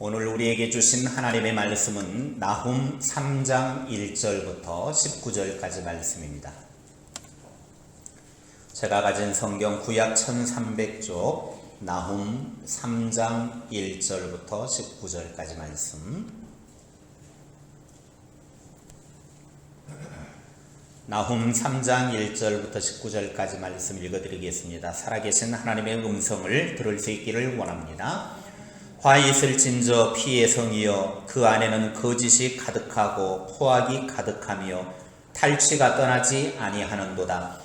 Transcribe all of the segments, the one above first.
오늘 우리에게 주신 하나님의 말씀은 나훔 3장 1절부터 19절까지 말씀입니다. 제가 가진 성경 구약 1300쪽 나훔 3장 1절부터 19절까지 말씀. 나훔 3장 1절부터 19절까지 말씀 읽어드리겠습니다. 살아계신 하나님의 음성을 들을 수 있기를 원합니다. 화 있을진저 피의 성이여, 그 안에는 거짓이 가득하고 포악이 가득하며 탈취가 떠나지 아니하는도다.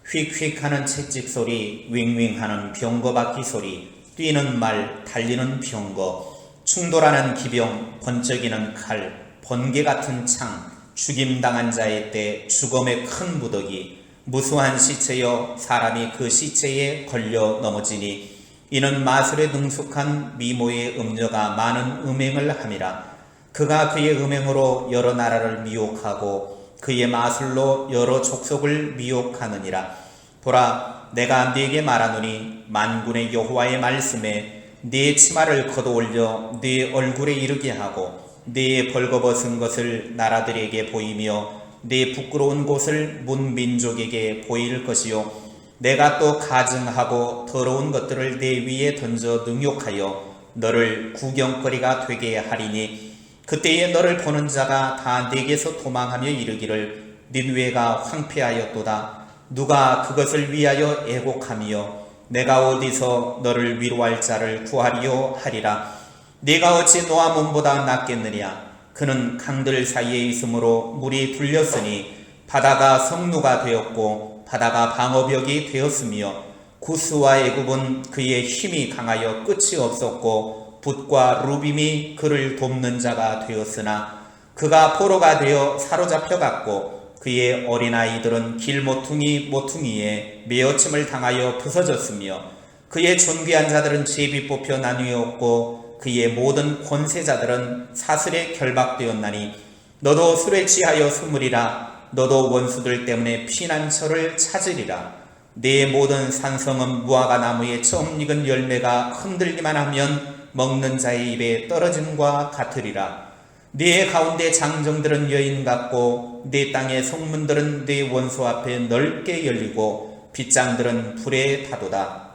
휙휙하는 채찍 소리, 윙윙하는 병거 바퀴 소리, 뛰는 말, 달리는 병거, 충돌하는 기병, 번쩍이는 칼, 번개 같은 창, 죽임당한 자의 때 죽음의 큰 무더기, 무수한 시체여 사람이 그 시체에 걸려 넘어지니 이는 마술에 능숙한 미모의 음녀가 많은 음행을 함이라. 그가 그의 음행으로 여러 나라를 미혹하고 그의 마술로 여러 족속을 미혹하느니라. 보라, 내가 네게 말하노니 만군의 여호와의 말씀에 네 치마를 걷어올려 네 얼굴에 이르게 하고 네 벌거벗은 것을 나라들에게 보이며 네 부끄러운 곳을 문민족에게 보일 것이요, 내가 또 가증하고 더러운 것들을 내 위에 던져 능욕하여 너를 구경거리가 되게 하리니 그때에 너를 보는 자가 다 내게서 도망하며 이르기를 니느웨가 황폐하였도다. 누가 그것을 위하여 애곡하며 내가 어디서 너를 위로할 자를 구하리요 하리라. 네가 어찌 노아 문보다 낫겠느냐. 그는 강들 사이에 있으므로 물이 둘렸으니 바다가 성루가 되었고 바다가 방어벽이 되었으며 구스와 애굽은 그의 힘이 강하여 끝이 없었고 붓과 루빔이 그를 돕는 자가 되었으나 그가 포로가 되어 사로잡혀갔고 그의 어린아이들은 길모퉁이 모퉁이에 메어침을 당하여 부서졌으며 그의 존귀한 자들은 제비 뽑혀 나뉘었고 그의 모든 권세자들은 사슬에 결박되었나니 너도 술에 취하여 스물이라. 너도 원수들 때문에 피난처를 찾으리라. 네 모든 산성은 무화과 나무에 처음 익은 열매가 흔들기만 하면 먹는 자의 입에 떨어짐과 같으리라. 네 가운데 장정들은 여인 같고 네 땅의 성문들은 네 원수 앞에 넓게 열리고 빗장들은 불에 타도다.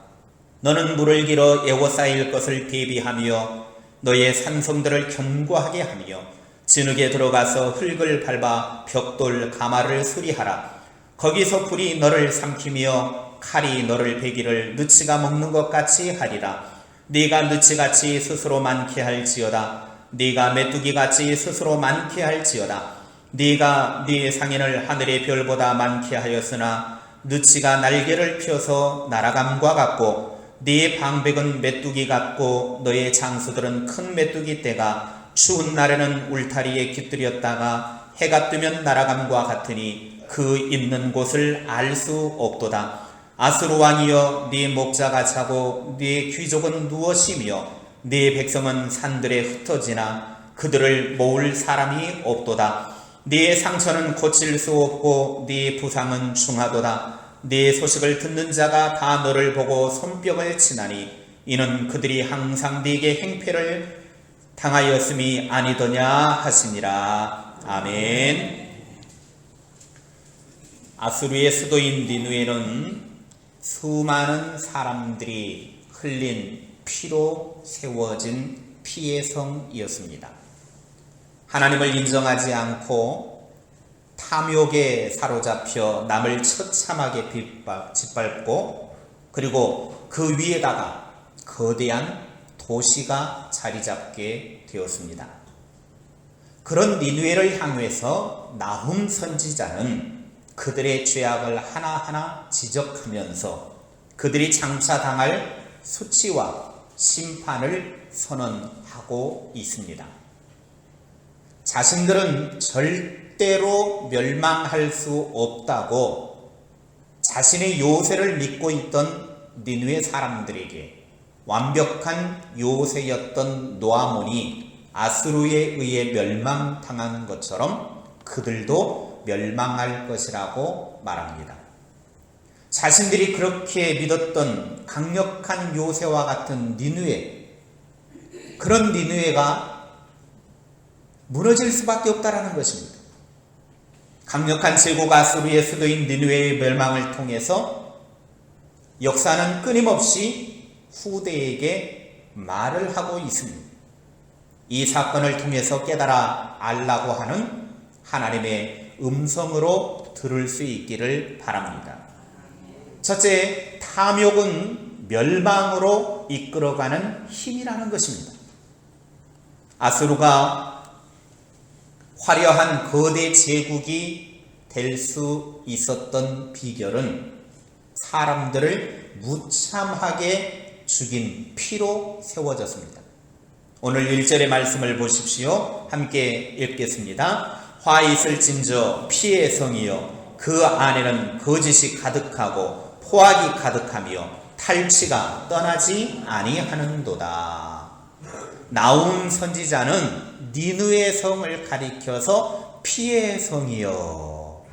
너는 물을 길어 에워싸일 것을 대비하며 너의 산성들을 견고하게 하며 진흙에 들어가서 흙을 밟아 벽돌 가마를 수리하라. 거기서 불이 너를 삼키며 칼이 너를 베기를 느치가 먹는 것 같이 하리라. 네가 느치같이 스스로 많게 할지어다. 네가 메뚜기같이 스스로 많게 할지어다. 네가 네 상인을 하늘의 별보다 많게 하였으나 느치가 날개를 펴서 날아감과 같고 네 방백은 메뚜기 같고 너의 장수들은 큰 메뚜기 떼가 추운 날에는 울타리에 깃들였다가 해가 뜨면 날아감과 같으니 그 있는 곳을 알 수 없도다. 아수르 왕이여, 네 목자가 자고 네 귀족은 누워 쉬며 네 백성은 산들에 흩어지나 그들을 모을 사람이 없도다. 네 상처는 고칠 수 없고 네 부상은 중하도다. 네 소식을 듣는 자가 다 너를 보고 손뼉을 치나니 이는 그들이 항상 네게 행패를 당하였음이 아니더냐 하시니라. 아멘. 아수르의 수도인 니느웨는 수많은 사람들이 흘린 피로 세워진 피의 성이었습니다. 하나님을 인정하지 않고 탐욕에 사로잡혀 남을 처참하게 짓밟고 그리고 그 위에다가 거대한 도시가 자리 잡게 되었습니다. 그런 니느웨를 향해서 나훔 선지자는 그들의 죄악을 하나하나 지적하면서 그들이 장차 당할 수치와 심판을 선언하고 있습니다. 자신들은 절대로 멸망할 수 없다고 자신의 요새를 믿고 있던 니느웨 사람들에게 완벽한 요새였던 노아몬이 아수르에 의해 멸망당한 것처럼 그들도 멸망할 것이라고 말합니다. 자신들이 그렇게 믿었던 강력한 요새와 같은 니느웨, 그런 니느웨가 무너질 수밖에 없다라는 것입니다. 강력한 제국 아수르의 수도인 니느웨의 멸망을 통해서 역사는 끊임없이 후대에게 말을 하고 있습니다. 이 사건을 통해서 깨달아 알라고 하는 하나님의 음성으로 들을 수 있기를 바랍니다. 첫째, 탐욕은 멸망으로 이끌어가는 힘이라는 것입니다. 아수르가 화려한 거대 제국이 될 수 있었던 비결은 사람들을 무참하게 죽인 피로 세워졌습니다. 오늘 1절의 말씀을 보십시오. 함께 읽겠습니다. 화 있을진저 피의 성이여 그 안에는 거짓이 가득하고 포악이 가득하며 탈취가 떠나지 아니하는도다. 나훔 선지자는 니느웨 성을 가리켜서 피의 성이여,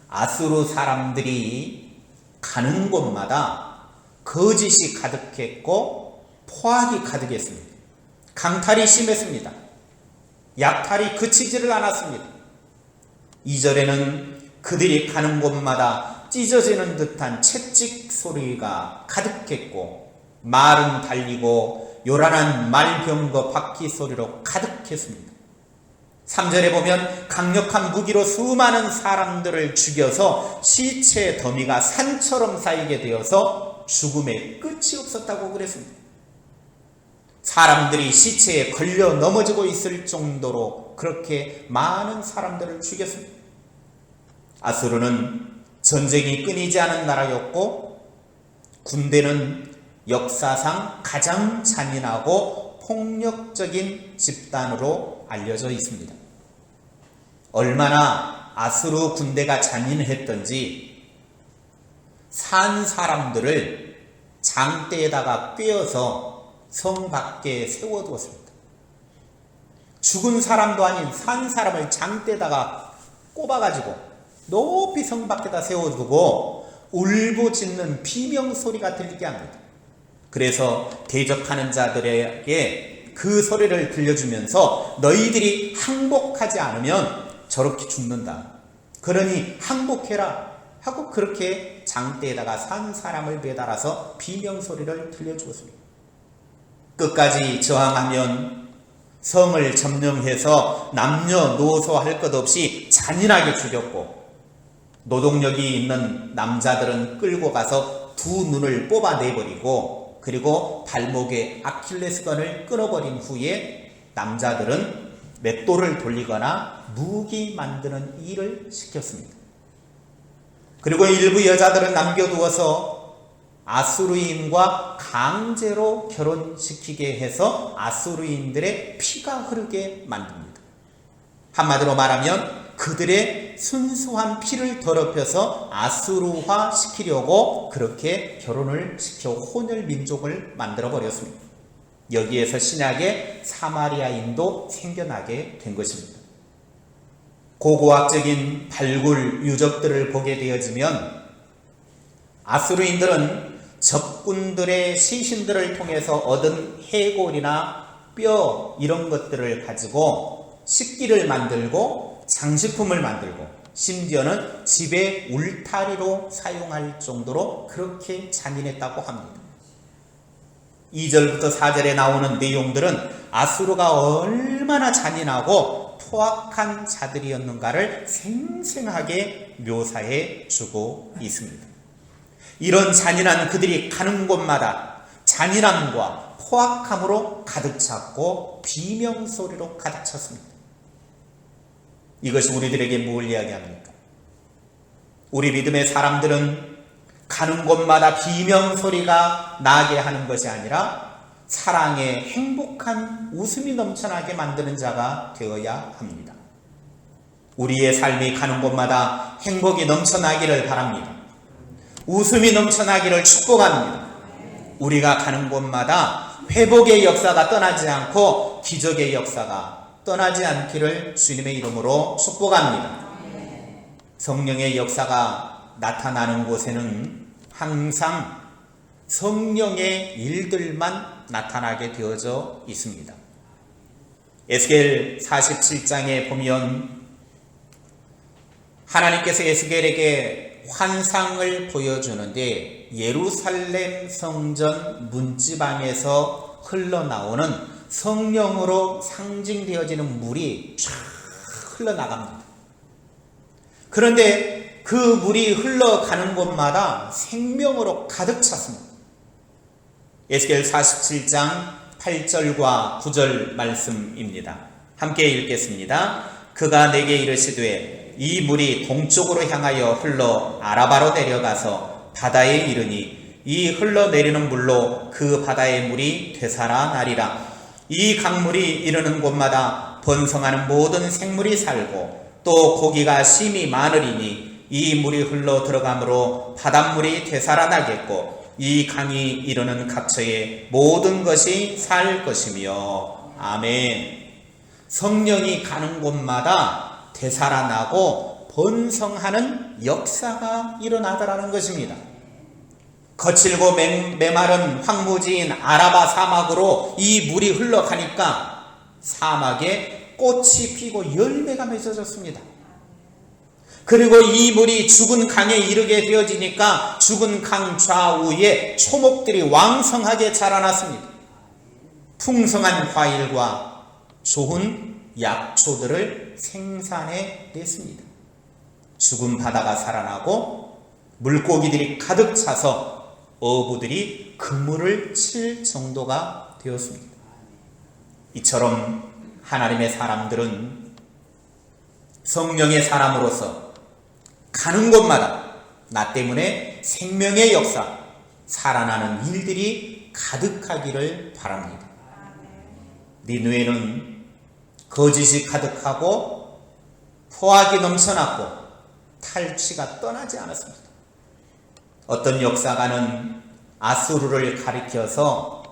아수르 사람들이 가는 곳마다 거짓이 가득했고 포악이 가득했습니다. 강탈이 심했습니다. 약탈이 그치지를 않았습니다. 2절에는 그들이 가는 곳마다 찢어지는 듯한 채찍 소리가 가득했고 말은 달리고 요란한 말병거 바퀴 소리로 가득했습니다. 3절에 보면 강력한 무기로 수많은 사람들을 죽여서 시체 더미가 산처럼 쌓이게 되어서 죽음의 끝이 없었다고 그랬습니다. 사람들이 시체에 걸려 넘어지고 있을 정도로 그렇게 많은 사람들을 죽였습니다. 아수르는 전쟁이 끊이지 않은 나라였고 군대는 역사상 가장 잔인하고 폭력적인 집단으로 알려져 있습니다. 얼마나 아수르 군대가 잔인했던지 산 사람들을 장대에다가 꿰어서 성 밖에 세워두었습니다. 죽은 사람도 아닌 산 사람을 장대에다가 꼽아가지고 높이 성 밖에다 세워두고 울부짖는 비명소리가 들리게 합니다. 그래서 대적하는 자들에게 그 소리를 들려주면서 너희들이 항복하지 않으면 저렇게 죽는다. 그러니 항복해라 하고 그렇게 장대에다가 산 사람을 매달아서 비명소리를 들려주었습니다. 끝까지 저항하면 성을 점령해서 남녀노소 할 것 없이 잔인하게 죽였고 노동력이 있는 남자들은 끌고 가서 두 눈을 뽑아내버리고 그리고 발목에 아킬레스건을 끊어버린 후에 남자들은 맷돌을 돌리거나 무기 만드는 일을 시켰습니다. 그리고 일부 여자들은 남겨두어서 아수르인과 강제로 결혼시키게 해서 아수르인들의 피가 흐르게 만듭니다. 한마디로 말하면 그들의 순수한 피를 더럽혀서 아수르화 시키려고 그렇게 결혼을 시켜 혼혈 민족을 만들어 버렸습니다. 여기에서 신약의 사마리아인도 생겨나게 된 것입니다. 고고학적인 발굴 유적들을 보게 되어지면 아수르인들은 적군들의 시신들을 통해서 얻은 해골이나 뼈 이런 것들을 가지고 식기를 만들고 장식품을 만들고 심지어는 집의 울타리로 사용할 정도로 그렇게 잔인했다고 합니다. 2절부터 4절에 나오는 내용들은 아수르가 얼마나 잔인하고 포악한 자들이었는가를 생생하게 묘사해 주고 있습니다. 이런 잔인한 그들이 가는 곳마다 잔인함과 포악함으로 가득 찼고 비명소리로 가득 찼습니다. 이것이 우리들에게 뭘 이야기합니까? 우리 믿음의 사람들은 가는 곳마다 비명소리가 나게 하는 것이 아니라 사랑에 행복한 웃음이 넘쳐나게 만드는 자가 되어야 합니다. 우리의 삶이 가는 곳마다 행복이 넘쳐나기를 바랍니다. 웃음이 넘쳐나기를 축복합니다. 우리가 가는 곳마다 회복의 역사가 떠나지 않고 기적의 역사가 떠나지 않기를 주님의 이름으로 축복합니다. 성령의 역사가 나타나는 곳에는 항상 성령의 일들만 나타나게 되어져 있습니다. 에스겔 47장에 보면 하나님께서 에스겔에게 환상을 보여주는데 예루살렘 성전 문지방에서 흘러나오는 성령으로 상징되어지는 물이 쫙 흘러나갑니다. 그런데 그 물이 흘러가는 곳마다 생명으로 가득 찼습니다. 에스겔 47장 8절과 9절 말씀입니다. 함께 읽겠습니다. 그가 내게 이르시되 이 물이 동쪽으로 향하여 흘러 아라바로 내려가서 바다에 이르니 이 흘러내리는 물로 그 바다의 물이 되살아나리라. 이 강물이 이르는 곳마다 번성하는 모든 생물이 살고 또 고기가 심히 많으리니 이 물이 흘러 들어가므로 바닷물이 되살아나겠고 이 강이 이르는 각처에 모든 것이 살 것이며. 아멘. 성령이 가는 곳마다 되살아나고 번성하는 역사가 일어나더라는 것입니다. 거칠고 메마른 황무지인 아라바 사막으로 이 물이 흘러가니까 사막에 꽃이 피고 열매가 맺어졌습니다. 그리고 이 물이 죽은 강에 이르게 되어지니까 죽은 강 좌우에 초목들이 왕성하게 자라났습니다. 풍성한 과일과 좋은 약초들을 생산해 냈습니다. 죽은 바다가 살아나고 물고기들이 가득 차서 어부들이 그물을 칠 정도가 되었습니다. 이처럼 하나님의 사람들은 성령의 사람으로서 가는 곳마다 나 때문에 생명의 역사, 살아나는 일들이 가득하기를 바랍니다. 니느웨는 거짓이 가득하고 포악이 넘쳐났고 탈취가 떠나지 않았습니다. 어떤 역사가는 아수르를 가리켜서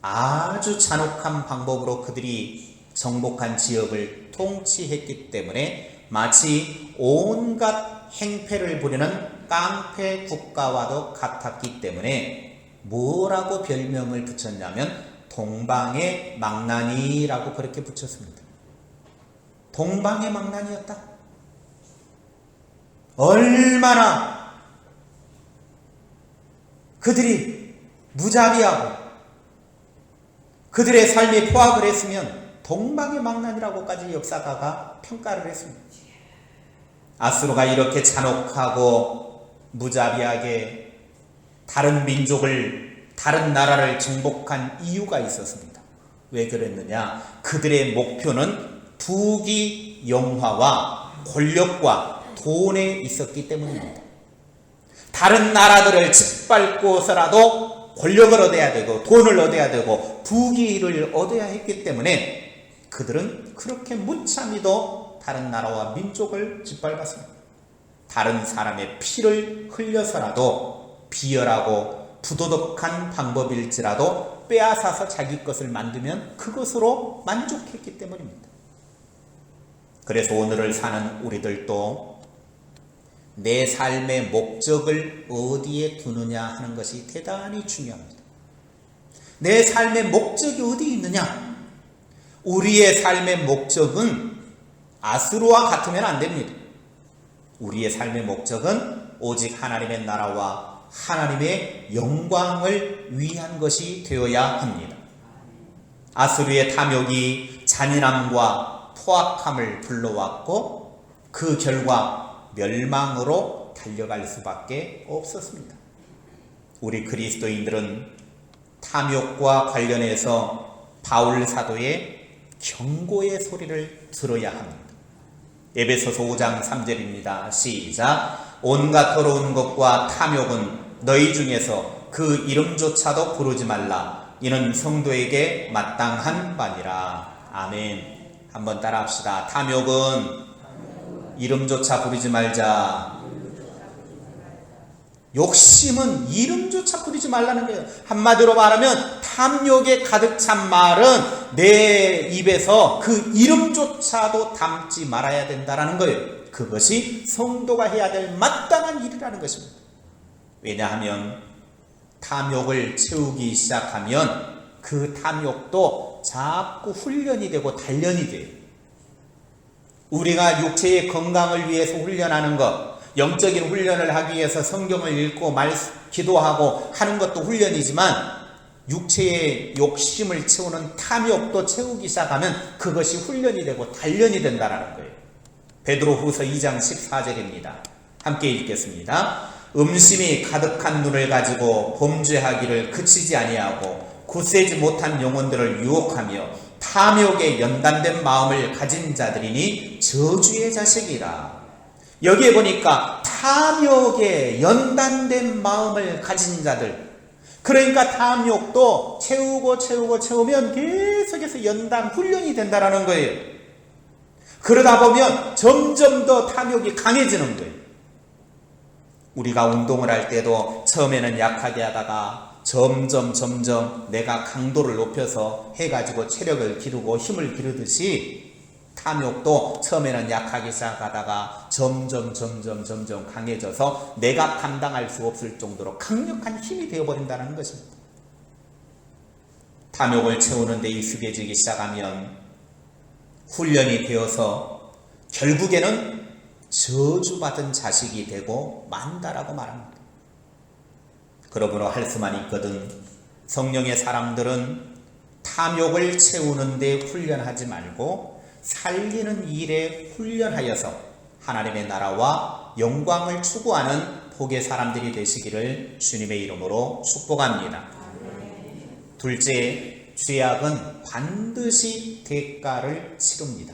아주 잔혹한 방법으로 그들이 정복한 지역을 통치했기 때문에 마치 온갖 행패를 부리는 깡패 국가와도 같았기 때문에 뭐라고 별명을 붙였냐면 동방의 망나니라고 그렇게 붙였습니다. 동방의 망나니였다. 얼마나 그들이 무자비하고 그들의 삶에 포악을 했으면 동방의 망나니라고까지 역사가가 평가를 했습니다. 아수르가 이렇게 잔혹하고 무자비하게 다른 민족을, 다른 나라를 정복한 이유가 있었습니다. 왜 그랬느냐? 그들의 목표는 부귀 영화와 권력과 돈에 있었기 때문입니다. 다른 나라들을 짓밟고서라도 권력을 얻어야 되고 돈을 얻어야 되고 부귀를 얻어야 했기 때문에 그들은 그렇게 무참히도 다른 나라와 민족을 짓밟았습니다. 다른 사람의 피를 흘려서라도 비열하고 부도덕한 방법일지라도 빼앗아서 자기 것을 만들면 그것으로 만족했기 때문입니다. 그래서 오늘을 사는 우리들도 내 삶의 목적을 어디에 두느냐 하는 것이 대단히 중요합니다. 내 삶의 목적이 어디 있느냐? 우리의 삶의 목적은 아수르와 같으면 안 됩니다. 우리의 삶의 목적은 오직 하나님의 나라와 하나님의 영광을 위한 것이 되어야 합니다. 아수르의 탐욕이 잔인함과 포악함을 불러왔고 그 결과 멸망으로 달려갈 수밖에 없었습니다. 우리 그리스도인들은 탐욕과 관련해서 바울 사도의 경고의 소리를 들어야 합니다. 에베소서 5장 3절입니다. 시작. 온갖 더러운 것과 탐욕은 너희 중에서 그 이름조차도 부르지 말라. 이는 성도에게 마땅한 바니라. 아멘. 한번 따라 합시다. 탐욕은 이름조차 부르지 말자. 욕심은 이름조차 부르지 말라는 거예요. 한마디로 말하면 탐욕에 가득 찬 말은 내 입에서 그 이름조차도 담지 말아야 된다는 거예요. 그것이 성도가 해야 될 마땅한 일이라는 것입니다. 왜냐하면 탐욕을 채우기 시작하면 그 탐욕도 자꾸 훈련이 되고 단련이 돼요. 우리가 육체의 건강을 위해서 훈련하는 것, 영적인 훈련을 하기 위해서 성경을 읽고 기도하고 하는 것도 훈련이지만 육체의 욕심을 채우는 탐욕도 채우기 시작하면 그것이 훈련이 되고 단련이 된다는 거예요. 베드로후서 2장 14절입니다. 함께 읽겠습니다. 음심이 가득한 눈을 가지고 범죄하기를 그치지 아니하고 굳세지 못한 영혼들을 유혹하며 탐욕에 연단된 마음을 가진 자들이니 저주의 자식이라. 여기에 보니까 탐욕에 연단된 마음을 가진 자들, 그러니까 탐욕도 채우면 계속해서 연단 훈련이 된다는 거예요. 그러다 보면 점점 더 탐욕이 강해지는 거예요. 우리가 운동을 할 때도 처음에는 약하게 하다가 점점 내가 강도를 높여서 해가지고 체력을 기르고 힘을 기르듯이 탐욕도 처음에는 약하게 시작하다가 점점 강해져서 내가 감당할 수 없을 정도로 강력한 힘이 되어버린다는 것입니다. 탐욕을 채우는 데 익숙해지기 시작하면 훈련이 되어서 결국에는 저주받은 자식이 되고 만다라고 말합니다. 그러므로 할 수만 있거든 성령의 사람들은 탐욕을 채우는 데 훈련하지 말고 살리는 일에 훈련하여서 하나님의 나라와 영광을 추구하는 복의 사람들이 되시기를 주님의 이름으로 축복합니다. 둘째, 죄악은 반드시 대가를 치릅니다.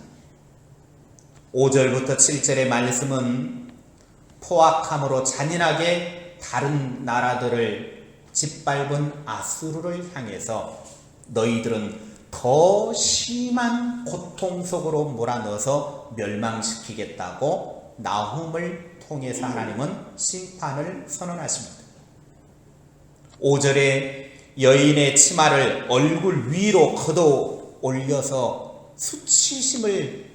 5절부터 7절의 말씀은 포악함으로 잔인하게 다른 나라들을 짓밟은 아수르를 향해서 너희들은 더 심한 고통 속으로 몰아넣어서 멸망시키겠다고 나훔을 통해서 하나님은 심판을 선언하십니다. 5절에 여인의 치마를 얼굴 위로 걷어 올려서 수치심을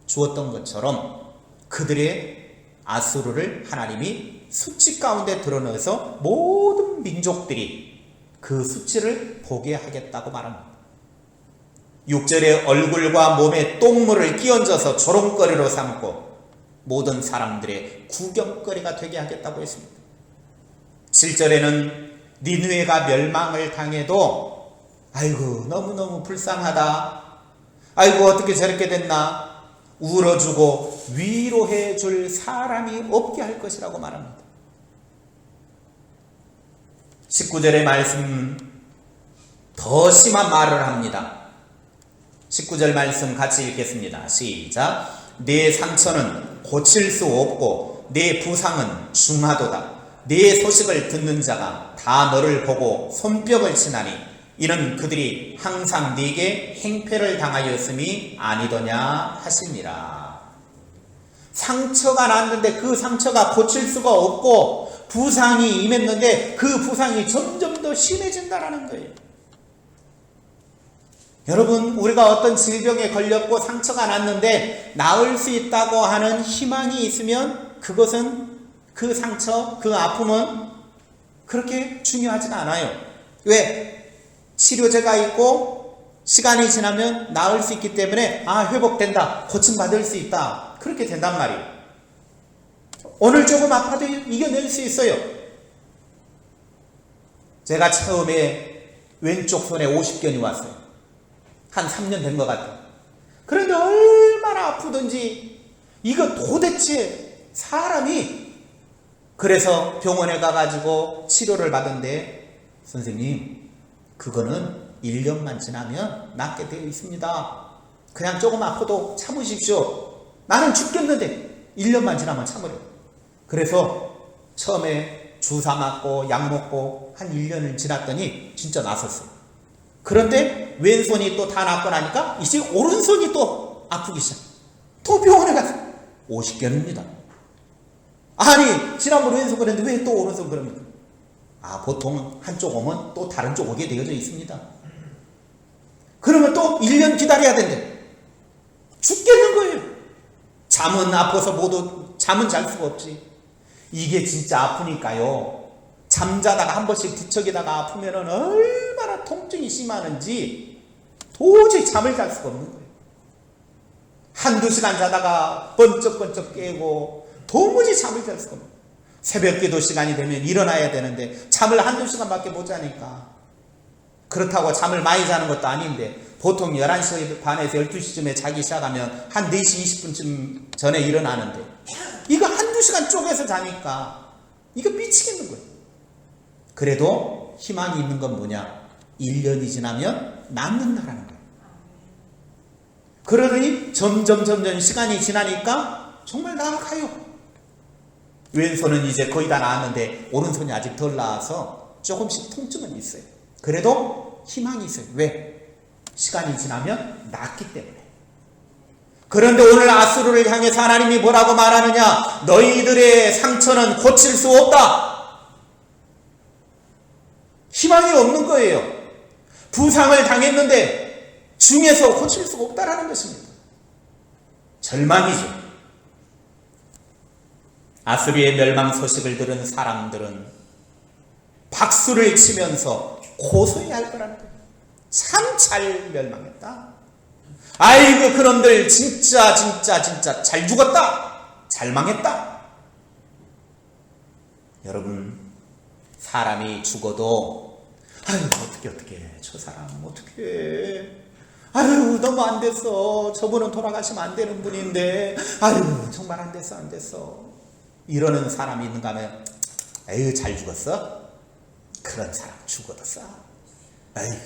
주었던 것처럼 그들의 아수르를 하나님이 수치 가운데 드러내서 모든 민족들이 그 수치를 보게 하겠다고 말합니다. 6절에 얼굴과 몸에 똥물을 끼얹어서 조롱거리로 삼고 모든 사람들의 구경거리가 되게 하겠다고 했습니다. 7절에는 니느웨가 멸망을 당해도 아이고 너무너무 불쌍하다, 아이고 어떻게 저렇게 됐나 울어주고 위로해 줄 사람이 없게 할 것이라고 말합니다. 19절의 말씀 더 심한 말을 합니다. 19절 말씀 같이 읽겠습니다. 시작. 내 상처는 고칠 수 없고 내 부상은 중하도다. 내 소식을 듣는 자가 다 너를 보고 손뼉을 치나니 이는 그들이 항상 네게 행패를 당하였음이 아니더냐 하시니라. 상처가 났는데 그 상처가 고칠 수가 없고 부상이 임했는데 그 부상이 점점 더 심해진다는 거예요. 여러분, 우리가 어떤 질병에 걸렸고 상처가 났는데 나을 수 있다고 하는 희망이 있으면 그것은 그 상처, 그 아픔은 그렇게 중요하진 않아요. 왜? 치료제가 있고 시간이 지나면 나을 수 있기 때문에 회복된다, 고침받을 수 있다, 그렇게 된단 말이에요. 오늘 조금 아파도 이겨낼 수 있어요. 제가 처음에 왼쪽 손에 50견이 왔어요. 한 3년 된 것 같아요. 그런데 얼마나 아프든지 이거 도대체 사람이, 그래서 병원에 가가지고 치료를 받은데 선생님 그거는 1년만 지나면 낫게 되어 있습니다. 그냥 조금 아파도 참으십시오. 나는 죽겠는데 1년만 지나면 참으려. 그래서 처음에 주사 맞고 약 먹고 한 1년을 지났더니 진짜 나섰어요. 그런데 왼손이 또 다 낫고 나니까 이제 오른손이 또 아프기 시작. 또 병원에 가서 50견입니다. 아니 지난번 왼손 그랬는데 왜 또 오른손 그럽니까? 보통 한쪽 오면 또 다른 쪽 오게 되어져 있습니다. 그러면 또 1년 기다려야 된대. 죽겠는 거예요. 잠은 아파서 잠은 잘 수가 없지. 이게 진짜 아프니까요, 잠자다가 한 번씩 뒤척이다가 아프면은 얼마나 통증이 심하는지 도저히 잠을 잘 수가 없는 거예요. 한두 시간 자다가 번쩍번쩍 깨고 도무지 잠을 잘 수가 없는 거예요. 새벽 기도 시간이 되면 일어나야 되는데 잠을 한두 시간밖에 못 자니까, 그렇다고 잠을 많이 자는 것도 아닌데 보통 11시 반에서 12시쯤에 자기 시작하면 한 4시 20분쯤 전에 일어나는데 이거 한두 시간 쪼개서 자니까 이거 미치겠는 거예요. 그래도 희망이 있는 건 뭐냐? 1년이 지나면 낫는다라는 거예요. 그러더니 점점 시간이 지나니까 정말 나아가요. 왼손은 이제 거의 다 나았는데 오른손이 아직 덜 나아서 조금씩 통증은 있어요. 그래도 희망이 있어요. 왜? 시간이 지나면 낫기 때문에. 그런데 오늘 아수르를 향해서 하나님이 뭐라고 말하느냐? 너희들의 상처는 고칠 수 없다. 희망이 없는 거예요. 부상을 당했는데 중에서 고칠 수가 없다라는 것입니다. 절망이죠. 아수르의 멸망 소식을 들은 사람들은 박수를 치면서 고소해할 거라는 거예요. 참 잘 멸망했다. 아이고 그놈들 진짜 잘 죽었다. 잘 망했다. 여러분, 사람이 죽어도 아유 어떻게 저 사람 어떻게, 아유 너무 안 됐어. 저분은 돌아가시면 안 되는 분인데 아유 정말 안 됐어 이러는 사람이 있는가 하면, 에휴 잘 죽었어? 그런 사람 죽어도 싸. 아이고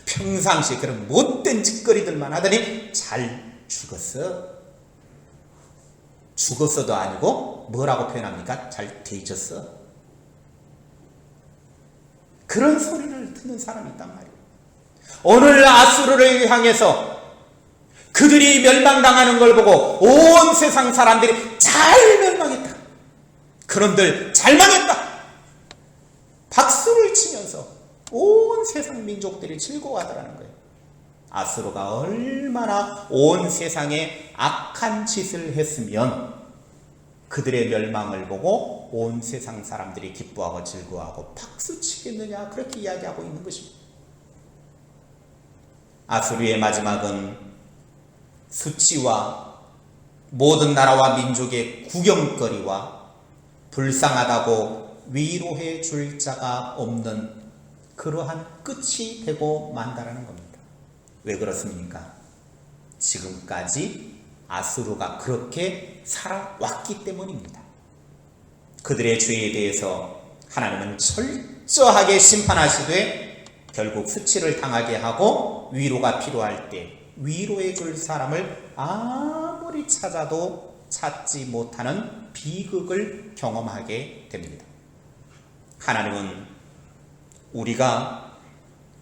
평상시에 그런 못된 짓거리들만 하더니 잘 죽었어. 죽었어도 아니고 뭐라고 표현합니까? 잘 되졌어. 그런 소리를 듣는 사람이 있단 말이에요. 오늘 아수르를 향해서 그들이 멸망당하는 걸 보고 온 세상 사람들이 잘 멸망했다. 그놈들 잘 망했다. 박수를 치면서 온 세상 민족들이 즐거워하더라는 거예요. 아수르가 얼마나 온 세상에 악한 짓을 했으면 그들의 멸망을 보고 온 세상 사람들이 기뻐하고 즐거워하고 박수치겠느냐, 그렇게 이야기하고 있는 것입니다. 아수르의 마지막은 수치와 모든 나라와 민족의 구경거리와 불쌍하다고 위로해 줄 자가 없는 그러한 끝이 되고 만다라는 겁니다. 왜 그렇습니까? 지금까지 아수르가 그렇게 살아왔기 때문입니다. 그들의 죄에 대해서 하나님은 철저하게 심판하시되 결국 수치를 당하게 하고 위로가 필요할 때 위로해 줄 사람을 아무리 찾아도 찾지 못하는 비극을 경험하게 됩니다. 하나님은 우리가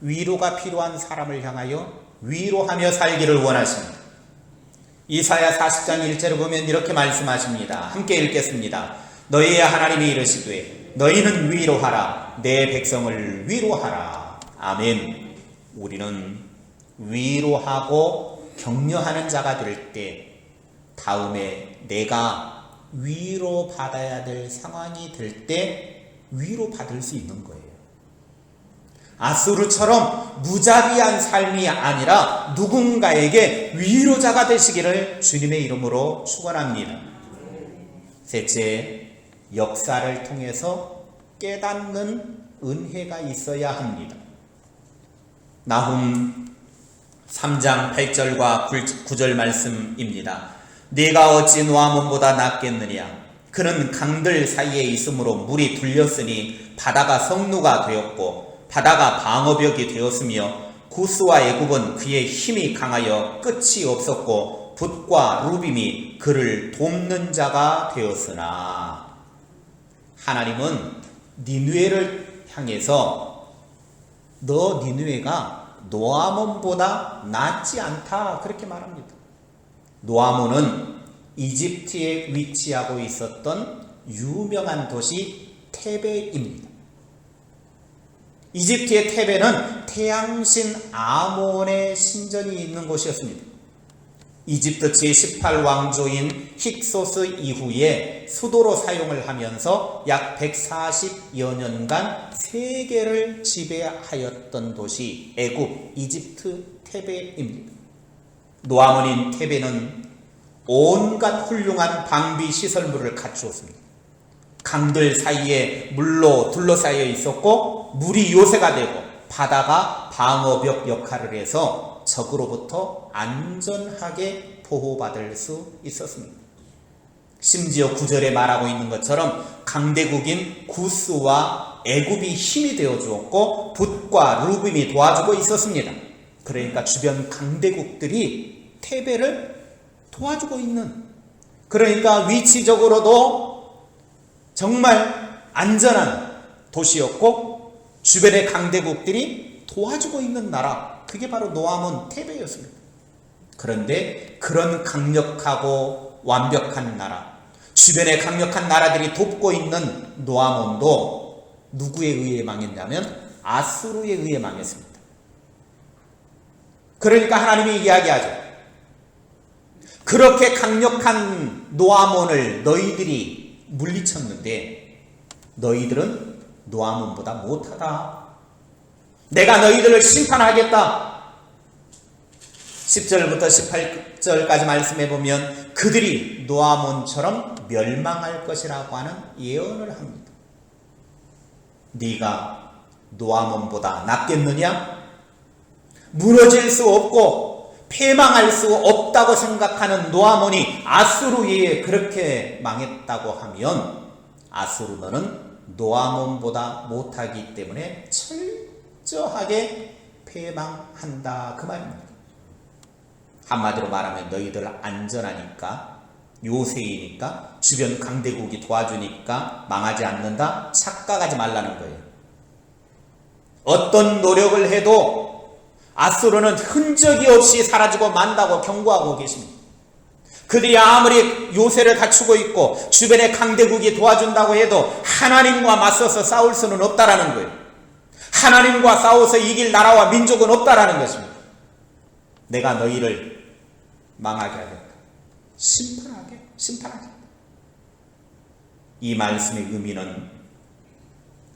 위로가 필요한 사람을 향하여 위로하며 살기를 원하십니다. 이사야 40장 1절을 보면 이렇게 말씀하십니다. 함께 읽겠습니다. 너희의 하나님이 이르시되 너희는 위로하라. 내 백성을 위로하라. 아멘. 우리는 위로하고 격려하는 자가 될 때 다음에 내가 위로받아야 될 상황이 될 때 위로받을 수 있는 거예요. 아수르처럼 무자비한 삶이 아니라 누군가에게 위로자가 되시기를 주님의 이름으로 축원합니다. 셋째, 역사를 통해서 깨닫는 은혜가 있어야 합니다. 나훔 3장 8절과 9절 말씀입니다. 네가 어찌 노아몬보다 낫겠느냐? 그는 강들 사이에 있으므로 물이 둘렸으니 바다가 성루가 되었고 바다가 방어벽이 되었으며 구스와 애굽은 그의 힘이 강하여 끝이 없었고 붓과 루빔이 그를 돕는 자가 되었으나. 하나님은 니느웨를 향해서 너 니느웨가 노아몬보다 낫지 않다, 그렇게 말합니다. 노아몬은 이집트에 위치하고 있었던 유명한 도시 테베입니다. 이집트의 테베는 태양신 아몬의 신전이 있는 곳이었습니다. 이집트 제18왕조인 힉소스 이후에 수도로 사용을 하면서 약 140여 년간 세계를 지배하였던 도시 애굽, 이집트 테베입니다. 노아몬인 테베는 온갖 훌륭한 방비 시설물을 갖추었습니다. 강들 사이에 물로 둘러싸여 있었고 물이 요새가 되고 바다가 방어벽 역할을 해서 적으로부터 안전하게 보호받을 수 있었습니다. 심지어 9절에 말하고 있는 것처럼 강대국인 구스와 애굽이 힘이 되어 주었고 붓과 루빔이 도와주고 있었습니다. 그러니까 주변 강대국들이 테베를 도와주고 있는, 그러니까 위치적으로도 정말 안전한 도시였고 주변의 강대국들이 도와주고 있는 나라, 그게 바로 노아몬 테베였습니다. 그런데 그런 강력하고 완벽한 나라, 주변에 강력한 나라들이 돕고 있는 노아몬도 누구에 의해 망했냐면 아수르에 의해 망했습니다. 그러니까 하나님이 이야기하죠. 그렇게 강력한 노아몬을 너희들이 물리쳤는데 너희들은 노아몬보다 못하다. 내가 너희들을 심판하겠다. 10절부터 18절까지 말씀해 보면 그들이 노아몬처럼 멸망할 것이라고 하는 예언을 합니다. 네가 노아몬보다 낫겠느냐? 무너질 수 없고 패망할 수 없다고 생각하는 노아몬이 아수르에 그렇게 망했다고 하면 아수르 너는 노아몬보다 못하기 때문에 철저하게 패망한다, 그 말입니다. 한마디로 말하면 너희들 안전하니까, 요새이니까, 주변 강대국이 도와주니까 망하지 않는다, 착각하지 말라는 거예요. 어떤 노력을 해도 아수르는 흔적이 없이 사라지고 만다고 경고하고 계십니다. 그들이 아무리 요새를 갖추고 있고 주변에 강대국이 도와준다고 해도 하나님과 맞서서 싸울 수는 없다라는 거예요. 하나님과 싸워서 이길 나라와 민족은 없다라는 것입니다. 내가 너희를 망하게 하겠다. 심판하게. 이 말씀의 의미는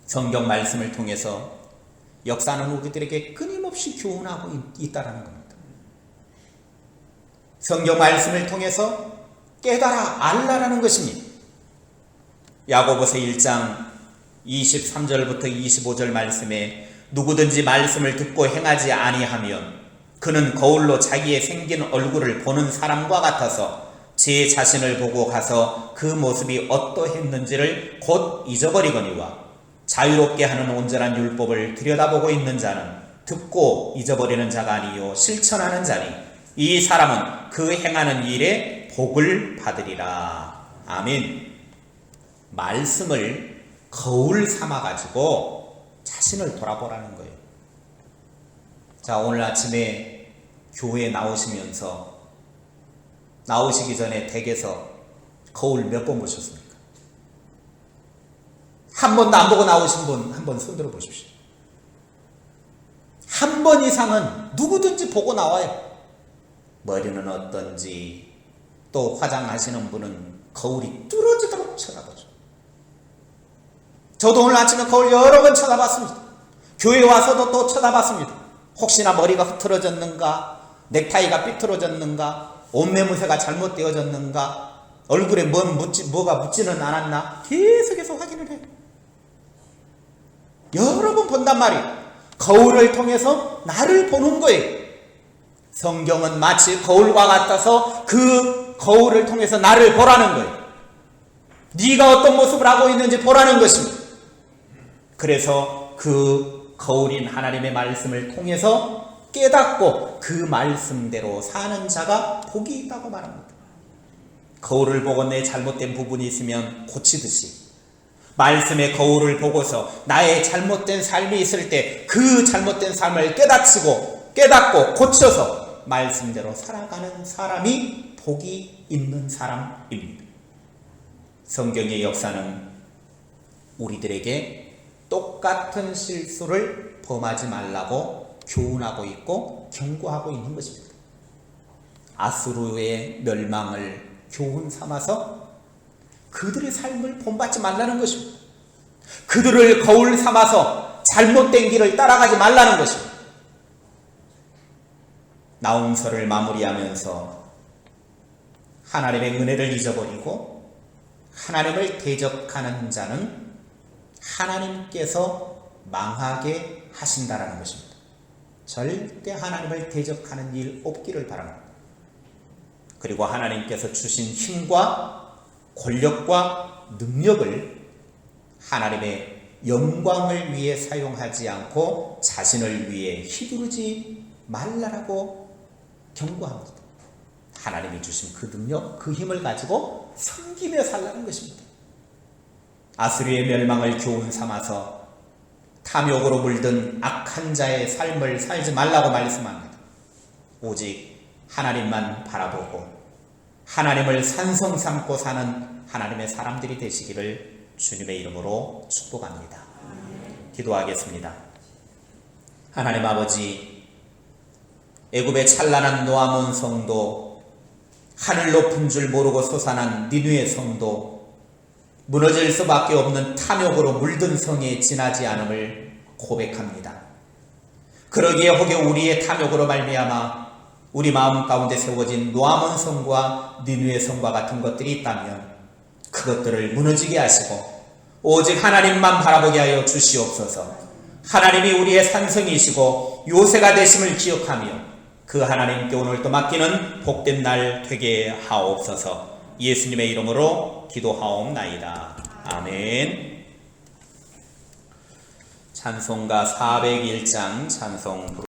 성경 말씀을 통해서 역사는 우리들에게 끊임없이 교훈하고 있다는 겁니다. 성경 말씀을 통해서 깨달아 알라라는 것입니다. 야고보서 1장 23절부터 25절 말씀에 누구든지 말씀을 듣고 행하지 아니하면 그는 거울로 자기의 생긴 얼굴을 보는 사람과 같아서 제 자신을 보고 가서 그 모습이 어떠했는지를 곧 잊어버리거니와 자유롭게 하는 온전한 율법을 들여다보고 있는 자는 듣고 잊어버리는 자가 아니요 실천하는 자니 이 사람은 그 행하는 일에 복을 받으리라. 아멘. 말씀을 거울 삼아가지고 자신을 돌아보라는 거예요. 자, 오늘 아침에 교회에 나오시기 전에 댁에서 거울 몇 번 보셨습니까? 한 번도 안 보고 나오신 분 한 번 손들어 보십시오. 한 번 이상은 누구든지 보고 나와요. 머리는 어떤지, 또 화장하시는 분은 거울이 뚫어지도록 쳐다보죠. 저도 오늘 아침에 거울 여러 번 쳐다봤습니다. 교회 와서도 또 쳐다봤습니다. 혹시나 머리가 흐트러졌는가, 넥타이가 삐뚤어졌는가, 옷매무새가 잘못되어졌는가, 얼굴에 뭐가 묻지는 않았나 계속해서 확인을 해요. 여러 번 본단 말이에요. 거울을 통해서 나를 보는 거예요. 성경은 마치 거울과 같아서 그 거울을 통해서 나를 보라는 거예요. 네가 어떤 모습을 하고 있는지 보라는 것입니다. 그래서 그 거울인 하나님의 말씀을 통해서 깨닫고 그 말씀대로 사는 자가 복이 있다고 말합니다. 거울을 보고 내 잘못된 부분이 있으면 고치듯이 말씀의 거울을 보고서 나의 잘못된 삶이 있을 때 그 잘못된 삶을 깨닫고 고쳐서 말씀대로 살아가는 사람이 복이 있는 사람입니다. 성경의 역사는 우리들에게 똑같은 실수를 범하지 말라고 교훈하고 있고 경고하고 있는 것입니다. 아수르의 멸망을 교훈 삼아서 그들의 삶을 본받지 말라는 것입니다. 그들을 거울 삼아서 잘못된 길을 따라가지 말라는 것입니다. 나홈서를 마무리하면서 하나님의 은혜를 잊어버리고 하나님을 대적하는 자는 하나님께서 망하게 하신다라는 것입니다. 절대 하나님을 대적하는 일 없기를 바랍니다. 그리고 하나님께서 주신 힘과 권력과 능력을 하나님의 영광을 위해 사용하지 않고 자신을 위해 휘두르지 말라라고 경고합니다. 하나님이 주신 그 능력, 그 힘을 가지고 섬기며 살라는 것입니다. 아수르의 멸망을 교훈 삼아서 탐욕으로 물든 악한 자의 삶을 살지 말라고 말씀합니다. 오직 하나님만 바라보고 하나님을 산성 삼고 사는 하나님의 사람들이 되시기를 주님의 이름으로 축복합니다. 기도하겠습니다. 하나님 아버지, 애굽의 찬란한 노아몬 성도, 하늘 높은 줄 모르고 솟아난 니느웨 성도, 무너질 수밖에 없는 탐욕으로 물든 성에 지나지 않음을 고백합니다. 그러기에 혹여 우리의 탐욕으로 말미암아 우리 마음 가운데 세워진 노아몬 성과 니느웨 성과 같은 것들이 있다면 그것들을 무너지게 하시고 오직 하나님만 바라보게 하여 주시옵소서. 하나님이 우리의 산성이시고 요새가 되심을 기억하며 그 하나님께 오늘도 맡기는 복된 날 되게 하옵소서. 예수님의 이름으로 기도하옵나이다. 아멘. 찬송가 401장 찬송